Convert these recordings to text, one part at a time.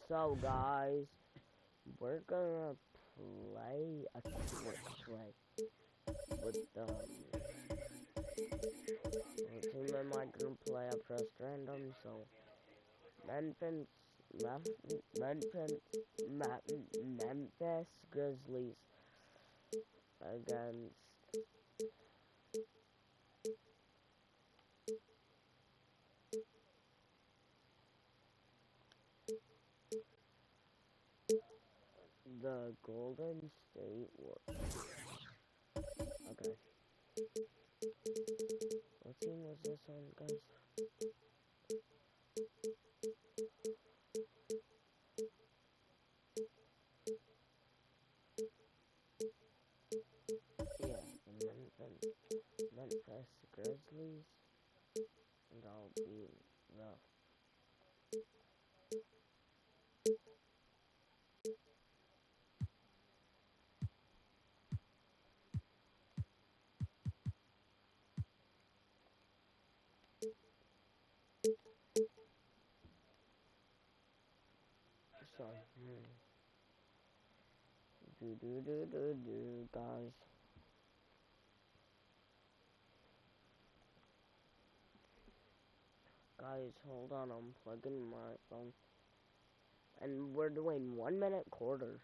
So guys, we're gonna play a quick play with what team am I gonna play? I pressed random, so Memphis Memphis Grizzlies against the Golden State Warriors. Okay. What team was this on, guys? Yeah, the Memphis Grizzlies. And I'll be the so guys. Guys, hold on, I'm plugging my phone. And we're doing 1-minute quarters.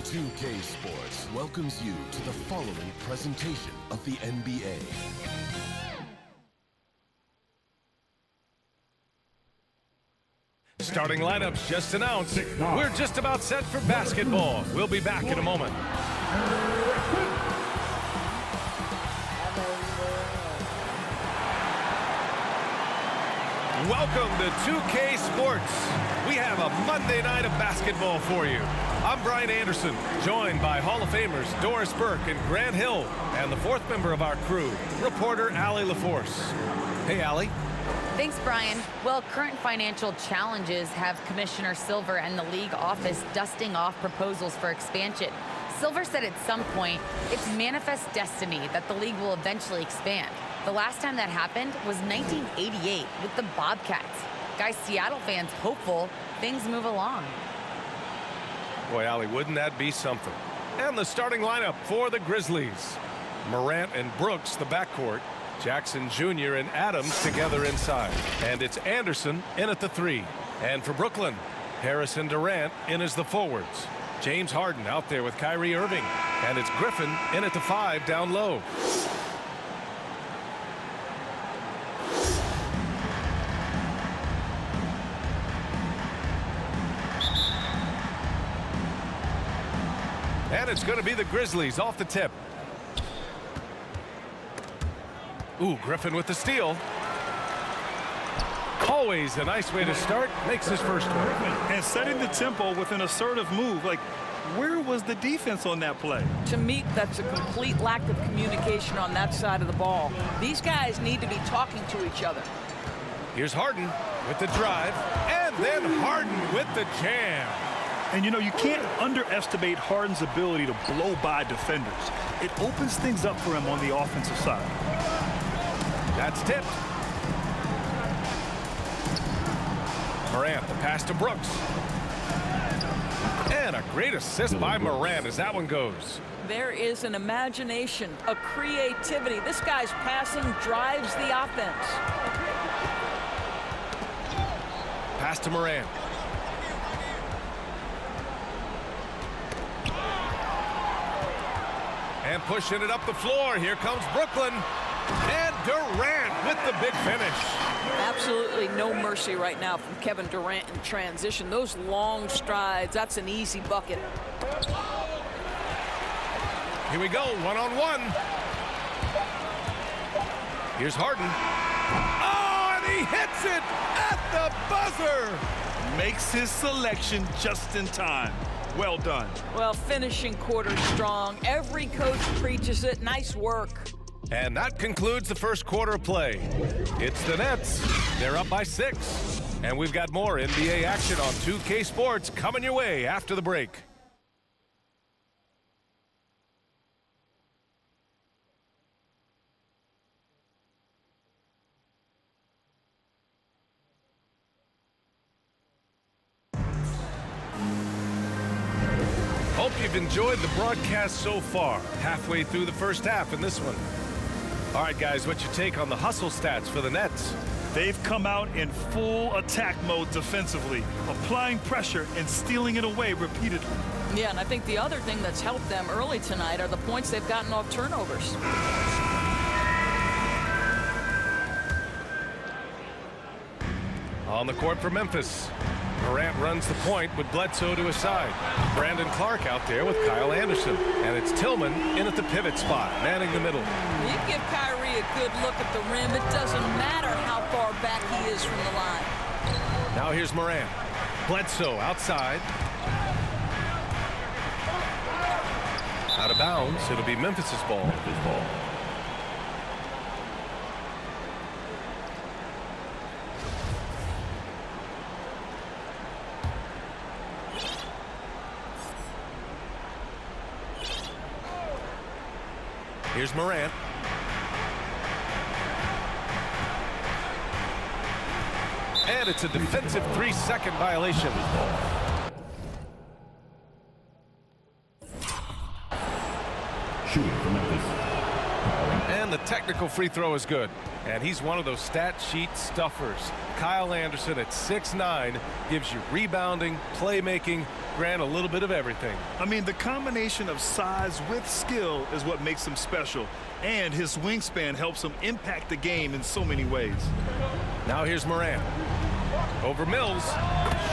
$2K Sports welcomes you to the following presentation of the NBA. Starting lineups just announced. We're just about set for basketball. We'll be back in a moment. Welcome to 2K Sports. We have a Monday night of basketball for you. I'm Brian Anderson, joined by Hall of Famers Doris Burke and Grant Hill, and the fourth member of our crew, reporter Allie LaForce. Hey, Allie. Thanks, Brian. Well, current financial challenges have Commissioner Silver and the league office dusting off proposals for expansion. Silver said at some point, it's manifest destiny that the league will eventually expand. The last time that happened was 1988 with the Bobcats. Guys, Seattle fans hopeful things move along. Boy, Allie, wouldn't that be something? And the starting lineup for the Grizzlies. Morant and Brooks, the backcourt. Jackson Jr. and Adams together inside. And it's Anderson in at the 3. And for Brooklyn, Harrison Durant in as the forwards. James Harden out there with Kyrie Irving. And it's Griffin in at the 5 down low. And it's going to be the Grizzlies off the tip. Ooh, Griffin with the steal. Always a nice way to start. Makes his first one. And setting the tempo with an assertive move. Like, where was the defense on that play? To me, that's a complete lack of communication on that side of the ball. These guys need to be talking to each other. Here's Harden with the drive. And then Harden with the jam. And, you know, you can't underestimate Harden's ability to blow by defenders. It opens things up for him on the offensive side. That's tipped. Morant, the pass to Brooks. And a great assist by Morant as that one goes. There is an imagination, a creativity. This guy's passing drives the offense. Pass to Morant. And pushing it up the floor. Here comes Brooklyn. And Durant with the big finish. Absolutely no mercy right now from Kevin Durant in transition. Those long strides, that's an easy bucket. Here we go, one-on-one. Here's Harden. Oh, and he hits it at the buzzer. Makes his selection just in time. Well done. Well, finishing quarter strong. Every coach preaches it. Nice work. And that concludes the first quarter of play. It's the Nets. They're up by 6. And we've got more NBA action on 2K Sports coming your way after the break. hope you've enjoyed the broadcast so far. Halfway through the first half in this one. All right, guys, what's your take on the hustle stats for the Nets? They've come out in full attack mode defensively, applying pressure and stealing it away repeatedly. Yeah, and I think the other thing that's helped them early tonight are the points they've gotten off turnovers. On the court for Memphis. Morant runs the point with Bledsoe to his side. Brandon Clark out there with Kyle Anderson. And it's Tillman in at the pivot spot, manning the middle. You give Kyrie a good look at the rim. It doesn't matter how far back he is from the line. Now here's Morant. Bledsoe outside. Out of bounds. It'll be Memphis's ball. Here's Morant. And it's a defensive 3-second violation. And the technical free throw is good. And he's one of those stat sheet stuffers. Kyle Anderson at 6'9" gives you rebounding, playmaking, Grant, a little bit of everything. I mean, the combination of size with skill is what makes him special. And his wingspan helps him impact the game in so many ways. Now here's Morant. Over Mills.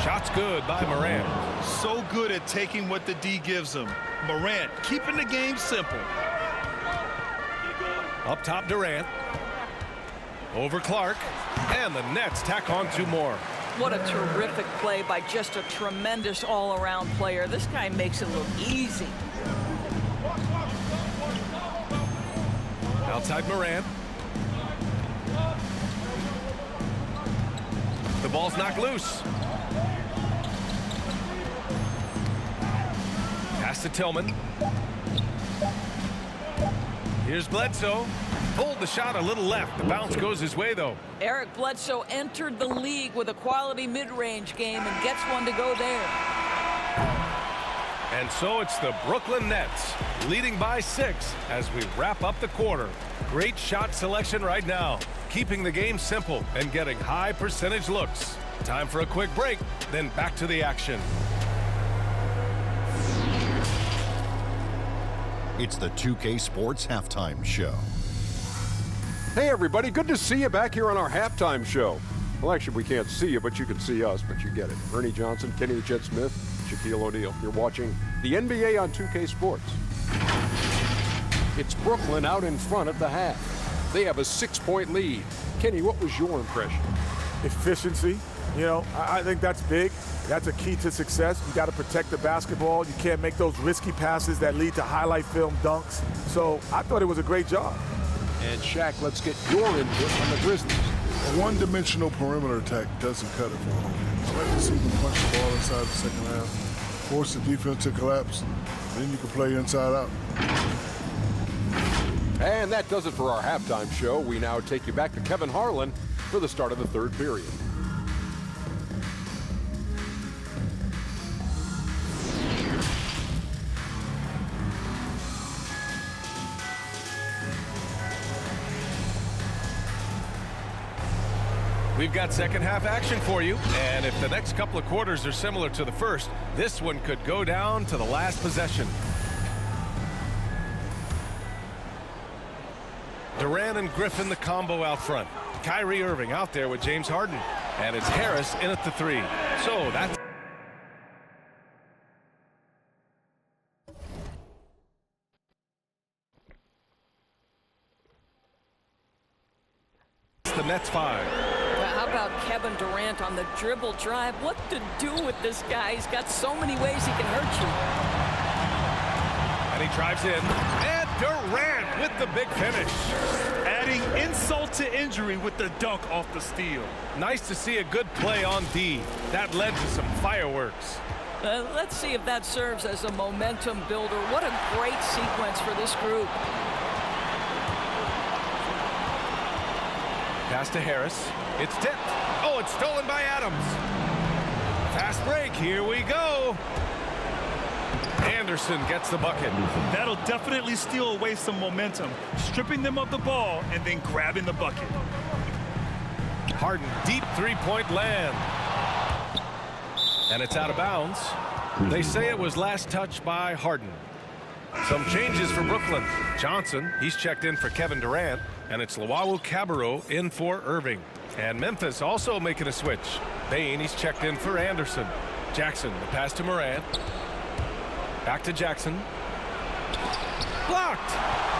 Shot's good by Morant. So good at taking what the D gives him. Morant keeping the game simple. Up top, Durant. Over Clark. And the Nets tack on 2 more. What a terrific play by just a tremendous all-around player. This guy makes it look easy. Outside Morant. The ball's knocked loose. Pass to Tillman. Here's Bledsoe. Pulled the shot a little left. The bounce goes his way, though. Eric Bledsoe entered the league with a quality mid-range game and gets one to go there. And so it's the Brooklyn Nets leading by 6 as we wrap up the quarter. Great shot selection right now, keeping the game simple and getting high percentage looks. Time for a quick break, then back to the action. It's the 2K Sports Halftime Show. Hey everybody, good to see you back here on our halftime show. Well, actually, we can't see you, but you can see us, but you get it. Ernie Johnson, Kenny the Jet Smith, Shaquille O'Neal. You're watching the NBA on 2K Sports. It's Brooklyn out in front at the half. They have a 6-point lead. Kenny, what was your impression? Efficiency. You know, I think that's big. That's a key to success. You got to protect the basketball. You can't make those risky passes that lead to highlight film dunks. So I thought it was a great job. And Shaq, let's get your input on the Grizzlies. A one-dimensional perimeter attack doesn't cut it for them. I like to see them punch the ball inside the second half, force the defense to collapse, then you can play inside out. And that does it for our halftime show. We now take you back to Kevin Harlan for the start of the third period. We've got second half action for you, and if the next couple of quarters are similar to the first, this one could go down to the last possession. Durant and Griffin the combo out front. Kyrie Irving out there with James Harden, and it's Harris in at the 3. So that's the Nets 5. How about Kevin Durant on the dribble drive? What to do with this guy? He's got so many ways he can hurt you. And he drives in. And Durant with the big finish. Adding insult to injury with the dunk off the steal. Nice to see a good play on D. That led to some fireworks. Let's see if that serves as a momentum builder. What a great sequence for this group. Pass to Harris. It's tipped. Oh, it's stolen by Adams. Fast break. Here we go. And Anderson gets the bucket. That'll definitely steal away some momentum, stripping them of the ball and then grabbing the bucket. Harden, deep three-point land. And it's out of bounds. They say it was last touched by Harden. Some changes for Brooklyn. Johnson, he's checked in for Kevin Durant. And it's Luwawu-Cabarrot in for Irving. And Memphis also making a switch. Bane, he's checked in for Anderson. Jackson, the pass to Morant. Back to Jackson. Blocked.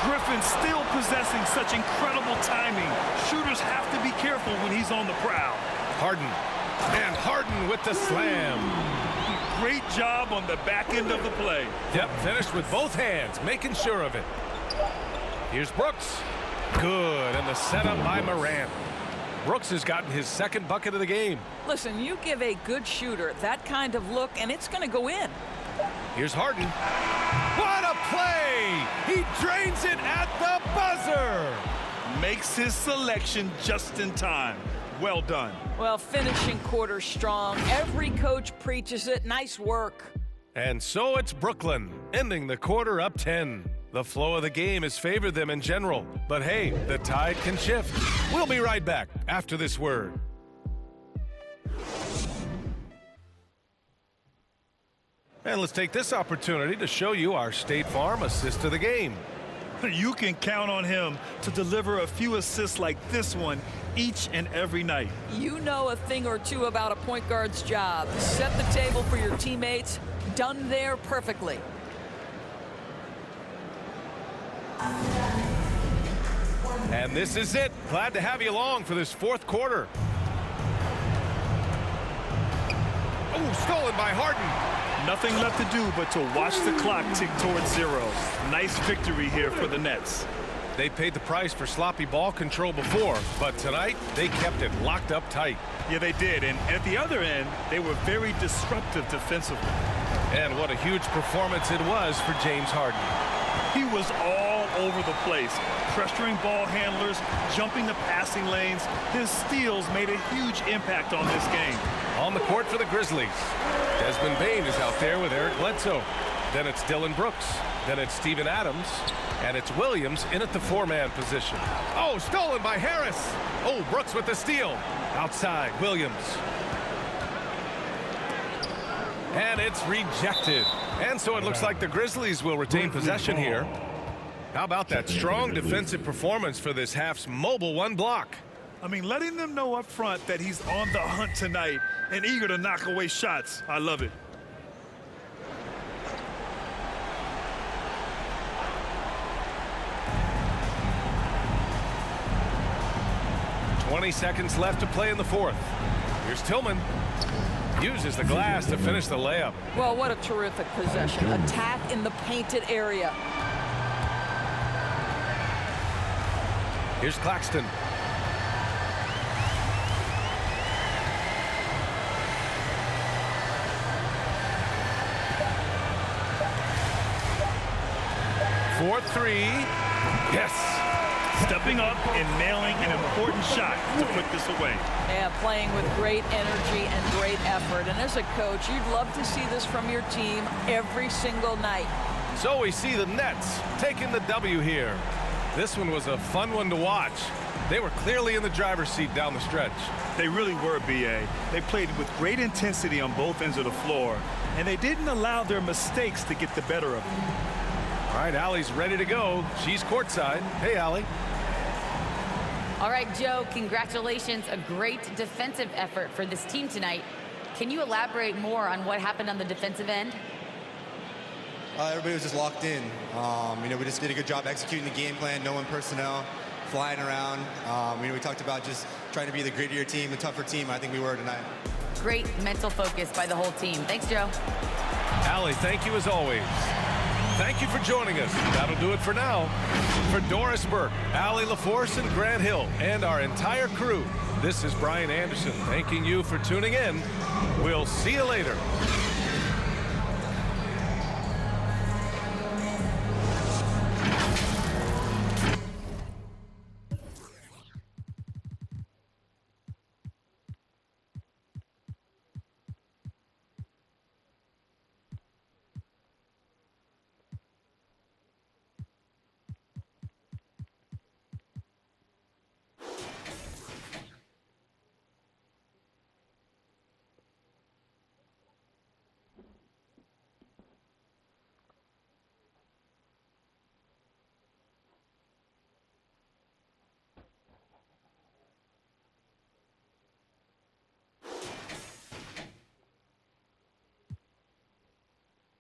Griffin still possessing such incredible timing. Shooters have to be careful when he's on the prowl. Harden. And Harden with the slam. Great job on the back end of the play. Yep, finished with both hands, making sure of it. Here's Brooks. Good, and the setup by Morant. Brooks has gotten his second bucket of the game. Listen, you give a good shooter that kind of look, and it's going to go in. Here's Harden. What a play! He drains it at the buzzer! Makes his selection just in time. Well done. Well, finishing quarter strong. Every coach preaches it. Nice work. And so it's Brooklyn, ending the quarter up 10. The flow of the game has favored them in general. But hey, the tide can shift. We'll be right back after this word. And let's take this opportunity to show you our State Farm assist of the game. You can count on him to deliver a few assists like this one each and every night. You know a thing or two about a point guard's job. Set the table for your teammates. Done there perfectly. And this is it. Glad to have you along for this fourth quarter. Oh, stolen by Harden. Nothing left to do but to watch the clock tick towards zero. Nice victory here for the Nets. They paid the price for sloppy ball control before, but tonight they kept it locked up tight. Yeah, they did. And at the other end, they were very disruptive defensively. And what a huge performance it was for James Harden. He was all over the place, pressuring ball handlers, jumping the passing lanes. His steals made a huge impact on this game. On the court for the Grizzlies, Desmond Bane is out there with Eric Bledsoe. Then it's Dillon Brooks. Then it's Steven Adams. And it's Williams in at the four-man position. Oh, stolen by Harris. Oh, Brooks with the steal. Outside, Williams. And it's rejected. And so it looks like the Grizzlies will retain possession here. How about that strong defensive performance for this half's mobile one block? I mean, letting them know up front that he's on the hunt tonight and eager to knock away shots. I love it. .20 seconds left to play in the fourth. Here's Tillman. Uses the glass to finish the layup. Well, what a terrific possession. Attack in the painted area. Here's Claxton. For three. Yes. Stepping up and nailing an important shot to put this away. Yeah, playing with great energy and great effort. And as a coach, you'd love to see this from your team every single night. So we see the Nets taking the W here. This one was a fun one to watch. They were clearly in the driver's seat down the stretch. They really were, B.A. They played with great intensity on both ends of the floor, and they didn't allow their mistakes to get the better of them. All right, Allie's ready to go. She's courtside. Hey, Allie. All right, Joe, congratulations. A great defensive effort for this team tonight. Can you elaborate more on what happened on the defensive end? Everybody was just locked in. We just did a good job executing the game plan, knowing personnel, flying around. We talked about just trying to be the grittier team, the tougher team. I think we were tonight. Great mental focus by the whole team. Thanks, Joe. Allie, thank you as always. Thank you for joining us. That'll do it for now. For Doris Burke, Allie LaForce, and Grant Hill, and our entire crew, this is Brian Anderson thanking you for tuning in. We'll see you later.